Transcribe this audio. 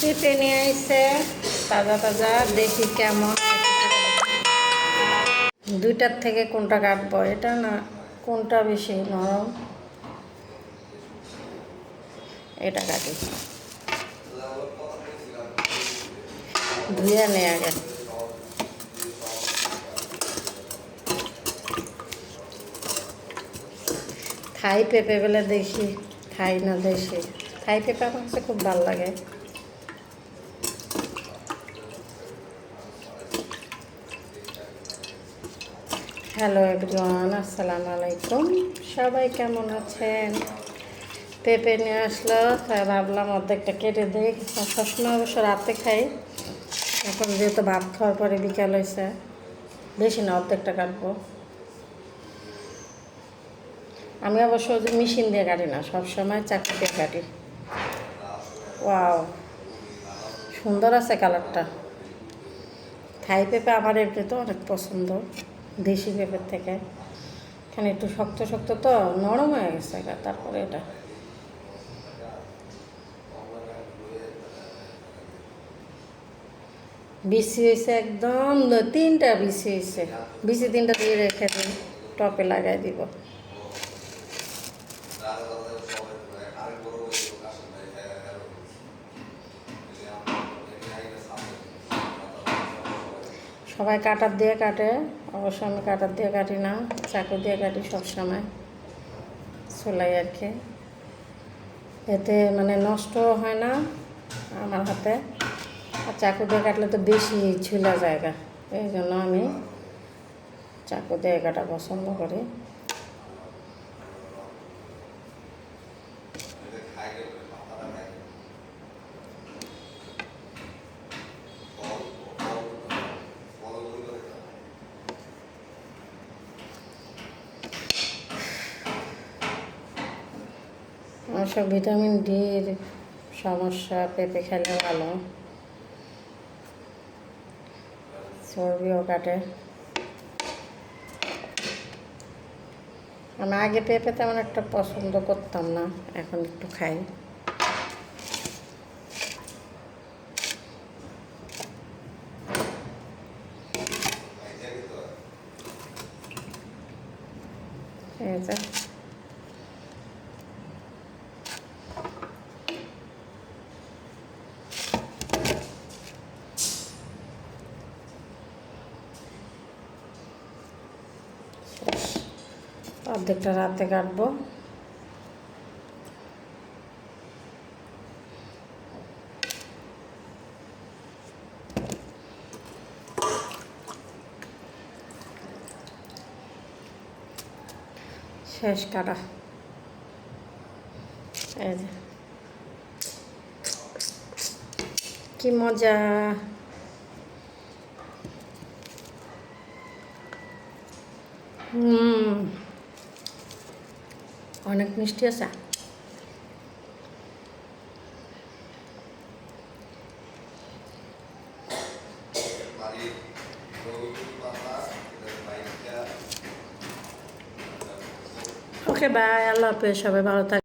পেঁপে নিয়ে আইছে তাজা তাজা, দেখি কেমন। দুইটার থেকে কোনটা কাটবো, এটা না কোনটা বেশি নরম, এটা কাটি। ধুয়ে নেই আগে। থাই পেঁপে বলে দেখি, থাই না দেশি। থাই পেঁপে আমার কাছে খুব ভালো লাগে। হ্যালো এভরিওয়ান, আসসালামু আলাইকুম। সবাই কেমন আছেন? পেঁপে নিয়ে আসলো, তাই ভাবলাম অর্ধেকটা কেটে দিই। সবসময় অবশ্য রাতে খাই, এখন যেহেতু ভাত খাওয়ার পরে বিকাল হয়েছে, বেশি না, অর্ধেকটা কাটবো। আমি অবশ্য মেশিন দিয়ে কাটি না, সবসময় চাকু দিয়ে কাটি। ওয়াও, সুন্দর আছে কালারটা। থাই পেঁপে আমার এমনি তো অনেক পছন্দ দেশি পেঁপের থেকে। এখানে একটু শক্ত শক্ত তো, নরম হয়ে গেছে। তারপরে এটা বিসি হয়েছে একদম, 3টা বিসি হয়েছে। বিসি 3টা দিয়ে রেখে দিই, টপে লাগাই দিব। সবাই কাটার দিয়ে কাটে, অবশ্য আমি কাটার দিয়ে কাটি না, চাকু দিয়ে কাটি সবসময়, চুলাই আর কি। এতে মানে নষ্ট হয় না আমার হাতে। আর চাকু দিয়ে কাটলে তো বেশি ঝুলা জায়গা, এই জন্য আমি চাকু দিয়ে কাটা পছন্দ করি। অবশ্য ভিটামিন ডির সমস্যা, পেঁপে খেলে ভালো, চর্বিও কাটে। আমি আগে পেঁপে তেমন একটা পছন্দ করতাম না, এখন একটু খাই। এই যে অর্ধেকটা রাতে কাটবো। শেষ কাটা। এই যে কি মজা। অনেক মিষ্টি আছে। ওকে বাই, আল্লাহ হাফেজ, সবাই ভালো থাকবে।